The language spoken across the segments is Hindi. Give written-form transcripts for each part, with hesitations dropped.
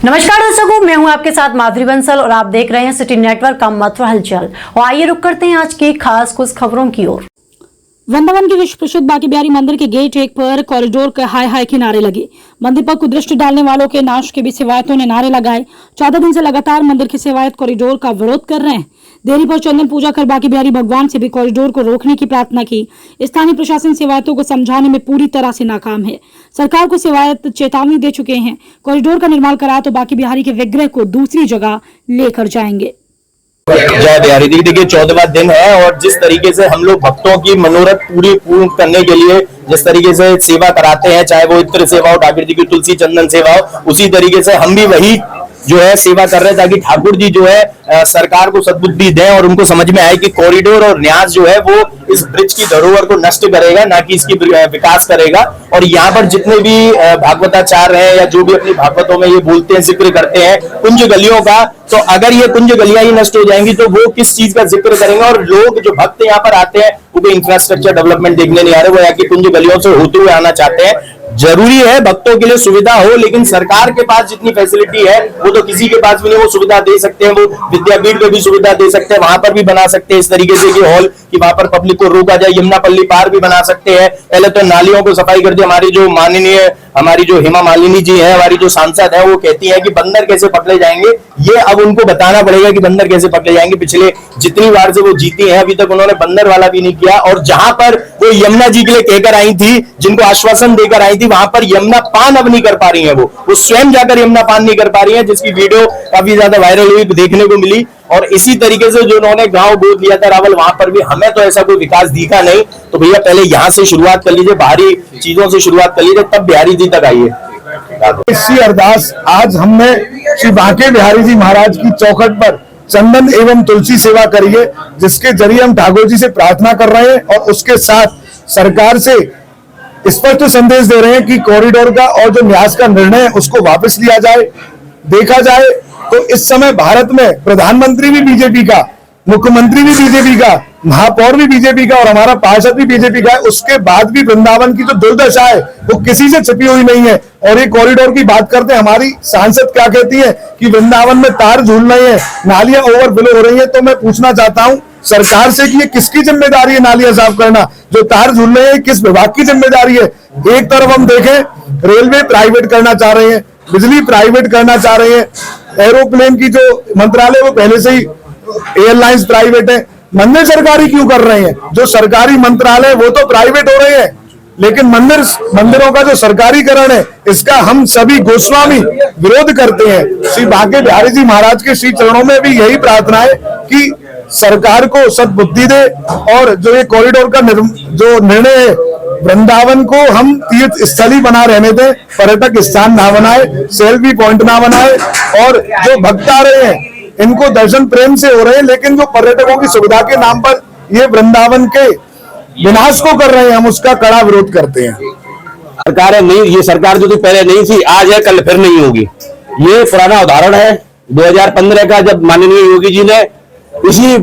नमस्कार दर्शकों, मैं हूं आपके साथ माधुरी बंसल और आप देख रहे हैं सिटी नेटवर्क का मथुरा हलचल। और आइए रुक करते हैं आज की खास कुछ खबरों की ओर। वृंदावन के विश्व प्रसिद्ध बांके बिहारी मंदिर के गेट 1 पर कॉरिडोर के हाय हाय के नारे लगे। मंदिर पर कुदृष्टि डालने वालों के नाश के भी सेवायतों ने नारे लगाए। 14 दिन से लगातार मंदिर के सेवायत कॉरिडोर का विरोध कर रहे हैं। देरी पर चंदन पूजा कर बांके बिहारी भगवान से भी कॉरिडोर को रोकने की प्रार्थना की। स्थानीय प्रशासन सेवायतों को समझाने में पूरी तरह से नाकाम है। सरकार को सेवायत चेतावनी दे चुके हैं, कॉरिडोर का निर्माण करा तो बांके बिहारी के विग्रह को दूसरी जगह लेकर जाएंगे। जय बिहारी दी। देखिए 14वां दिन है और जिस तरीके से हम लोग भक्तों की मनोरथ पूर्ण करने के लिए जिस तरीके से सेवा कराते हैं, चाहे वो इत्र सेवा हो, ठाकुर जी की तुलसी चंदन सेवा हो, उसी तरीके से हम भी वही जो है सेवा कर रहे हैं ताकि ठाकुर जी जो है सरकार को सद्बुद्धि दें और उनको समझ में आए कि कॉरिडोर और न्यास जो है वो इस ब्रिज की धरोहर को नष्ट करेगा, ना कि इसकी विकास करेगा। और यहाँ पर जितने भी भागवताचार्य हैं या जो भी अपनी भागवतों में ये बोलते हैं, जिक्र करते हैं कुंज गलियों का, तो अगर ये कुंज गलियां ही नष्ट हो जाएंगी तो वो किस चीज का जिक्र करेंगे। और लोग जो भक्त यहाँ पर आते हैं वो कोई इंफ्रास्ट्रक्चर डेवलपमेंट देखने नहीं आ रहे, वो यहाँ की कुंज गलियों से होते हुए आना चाहते हैं। जरूरी है भक्तों के लिए सुविधा हो, लेकिन सरकार के पास जितनी फैसिलिटी है वो तो किसी के पास भी नहीं। वो सुविधा दे सकते हैं, वो विद्यापीठ में भी सुविधा दे सकते हैं, वहां पर भी बना सकते हैं इस तरीके से कि हॉल कि वहां पर पब्लिक को रोका जाए। यमुना पल्ली पार भी बना सकते हैं। पहले तो नालियों को सफाई कर दी। हमारी जो माननीय हमारी जो हेमा मालिनी जी है, हमारी जो सांसद है, वो कहती है कि बंदर कैसे पकड़े जाएंगे, ये अब उनको बताना पड़ेगा कि बंदर कैसे पकड़े जाएंगे। पिछले जितनी बार से वो जीती हैं अभी तक उन्होंने बंदर वाला भी नहीं किया। और जहां पर वो यमुना जी के लिए कहकर आई थी, जिनको आश्वासन देकर आई थी, वहां पर यमुना पान अब नहीं कर पा रही है। वो स्वयं जाकर यमुना पान नहीं कर पा रही है, जिसकी वीडियो काफी ज्यादा वायरल हुई, देखने को मिली। और इसी तरीके से जो उन्होंने गांव गोद लिया था रावल, वहां पर भी हमें तो ऐसा कोई विकास दिखा नहीं। तो भैया पहले यहां से शुरुआत कर लीजिए, बाहरी चीजों से शुरुआत कर लीजिए, तब बिहारी जी तक आइए। श्री अरदास आज हमने श्री बांके बिहारी जी महाराज की चौखट पर चंदन एवं तुलसी सेवा करी है, जिसके जरिए हम ठाकुर जी से प्रार्थना कर रहे हैं और उसके साथ सरकार से स्पष्ट संदेश दे रहे हैं कि कॉरिडोर का और जो न्यास का निर्णय है उसको वापस लिया जाए। देखा जाए तो इस समय भारत में प्रधानमंत्री भी बीजेपी का, मुख्यमंत्री भी बीजेपी का, महापौर भी बीजेपी का और हमारा पार्षद भी बीजेपी का है। उसके बाद भी वृंदावन की जो दुर्दशा है वो किसी से छिपी हुई नहीं है। और ये कॉरिडोर की बात करते हैं, हमारी सांसद क्या कहती है कि वृंदावन में तार झूल रहे हैं, नालियां ओवरफ्लो हो रही है। तो मैं पूछना चाहता हूं सरकार से कि ये किसकी जिम्मेदारी है नालियां साफ करना? जो तार झूल रहे हैं किस विभाग की जिम्मेदारी है? एक तरफ हम देखें रेलवे प्राइवेट करना चाह रहे हैं, बिजली प्राइवेट करना चाह रहे हैं, एरोप्लेन की जो मंत्रालय वो पहले से ही एयरलाइंस प्राइवेट है। मंदिर सरकारी क्यों कर रहे हैं? जो सरकारी मंत्रालय वो तो प्राइवेट हो रहे हैं, लेकिन मंदिरों का जो सरकारीकरण है इसका हम सभी गोस्वामी विरोध करते हैं। श्री बांके बिहारी जी महाराज के श्री चरणों में भी यही प्रार्थना है कि सरकार को सद्बुद्धि दे और जो ये कॉरिडोर का जो निर्णय है, वृंदावन को हम तीर्थ स्थली बना रहने दें, पर्यटक स्थान ना बनाए, सेल्फी पॉइंट ना बनाए। और जो भक्त आ रहे हैं इनको दर्शन प्रेम से हो रहे हैं, लेकिन जो पर्यटकों की सुविधा के नाम पर ये वृंदावन के विनाश को कर रहे हैं, हम उसका कड़ा विरोध करते हैं। सरकार नहीं, ये सरकार जो थी पहले नहीं थी, आज है कल फिर नहीं होगी। ये पुराना उदाहरण है 2015 का, जब माननीय योगी जी ने इसी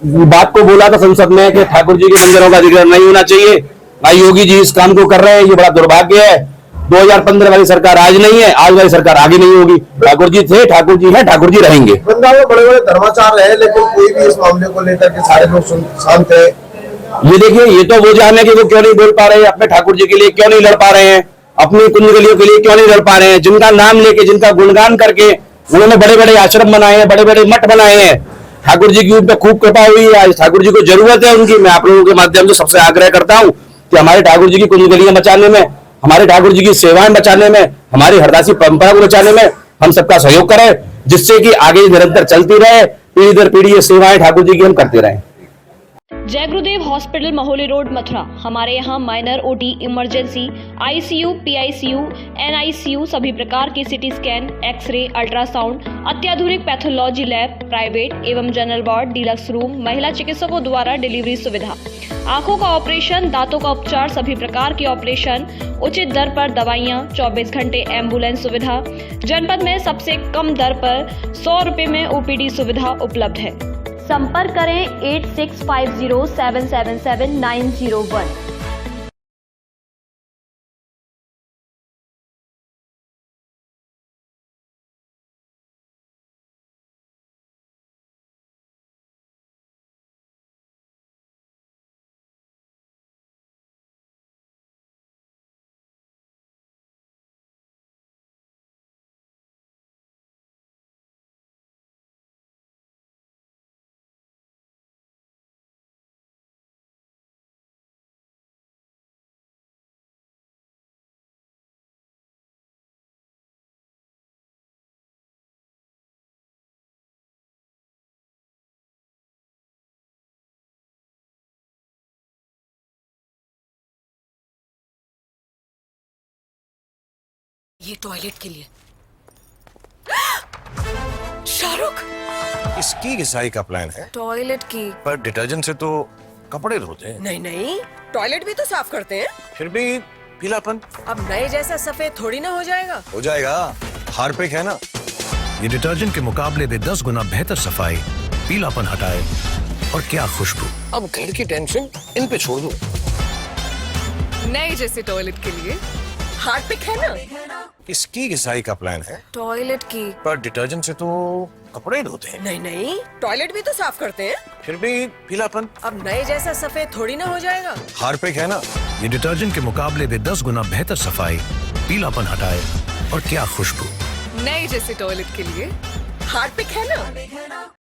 बात को बोला था संसद में कि ठाकुर जी के मंदिरों का जिक्र नहीं होना चाहिए। भाई योगी जी इस काम को कर रहे हैं, ये बड़ा दुर्भाग्य है। 2015 वाली सरकार आज नहीं है, आज वाली सरकार आगे नहीं होगी। ठाकुर जी थे, ठाकुर जी हैं, ठाकुर जी रहेंगे। वृंदावन में बड़े बड़े धर्माचार्य है, लेकिन कोई भी इस मामले को लेकर के सारे लोग शांत है। ये देखिए, ये तो वो जाने कि वो क्यों नहीं बोल पा रहे हैं, अपने ठाकुर जी के लिए क्यों नहीं लड़ पा रहे हैं, अपनी कुंज गलियों के लिए क्यों नहीं लड़ पा रहे हैं। जिनका नाम लेके, जिनका गुणगान करके उन्होंने बड़े बड़े आश्रम बनाए हैं, बड़े बड़े मठ बनाए हैं, ठाकुर जी की उन पर खूब कृपा हुई है। आज ठाकुर जी को जरूरत है उनकी। मैं आप लोगों के माध्यम से सबसे आग्रह करता हूं कि हमारे ठाकुर जी की कुंज गलियां बचाने में, हमारे ठाकुर जी की सेवाएं बचाने में, हमारी हरदासी परंपरा को बचाने में हम सबका सहयोग करें, जिससे कि आगे निरंतर चलती रहे, पीढ़ी दर पीढ़ी ये सेवाएं ठाकुर जी की हम करते रहें। जय गुरुदेव हॉस्पिटल महोली रोड मथुरा। हमारे यहाँ minor OT, emergency, ICU, PICU, NICU, सभी प्रकार की सिटी स्कैन, एक्सरे, अल्ट्रासाउंड, अत्याधुनिक पैथोलॉजी लैब, प्राइवेट एवं जनरल वार्ड, डिलक्स रूम, महिला चिकित्सकों द्वारा डिलीवरी सुविधा, आंखों का ऑपरेशन, दांतों का उपचार, सभी प्रकार की ऑपरेशन, उचित दर पर दवाइयाँ, 24 घंटे एम्बुलेंस सुविधा। जनपद में सबसे कम दर पर 100 रुपए में ओपीडी सुविधा उपलब्ध है। संपर्क करें 8650777901। ये टॉयलेट के लिए। शाहरुख, इसकी घिसाई का प्लान है, टॉयलेट की। पर डिटर्जेंट से तो कपड़े धोते हैं। नहीं नहीं, टॉयलेट भी तो साफ करते हैं। फिर भी पीलापन अब नए जैसा सफेद थोड़ी ना हो जाएगा। हो जाएगा, हार्पिक है ना। ये डिटर्जेंट के मुकाबले में 10 गुना बेहतर सफाई, पीलापन हटाए और क्या खुशबू। अब घर की टेंशन इन पे छोड़ दो। नए जैसे टॉयलेट के लिए हार्पिक है ना। इसकी घिसाई का प्लान है, टॉयलेट की। पर डिटर्जेंट से तो कपड़े धोते हैं। नहीं नहीं, टॉयलेट भी तो साफ करते हैं। फिर भी पीलापन। अब नए जैसा सफेद थोड़ी ना हो जाएगा। हार्पिक है ना। ये डिटर्जेंट के मुकाबले में 10 गुना बेहतर सफाई, पीलापन हटाए और क्या खुशबू। नए जैसे टॉयलेट के लिए हार्पिक है ना।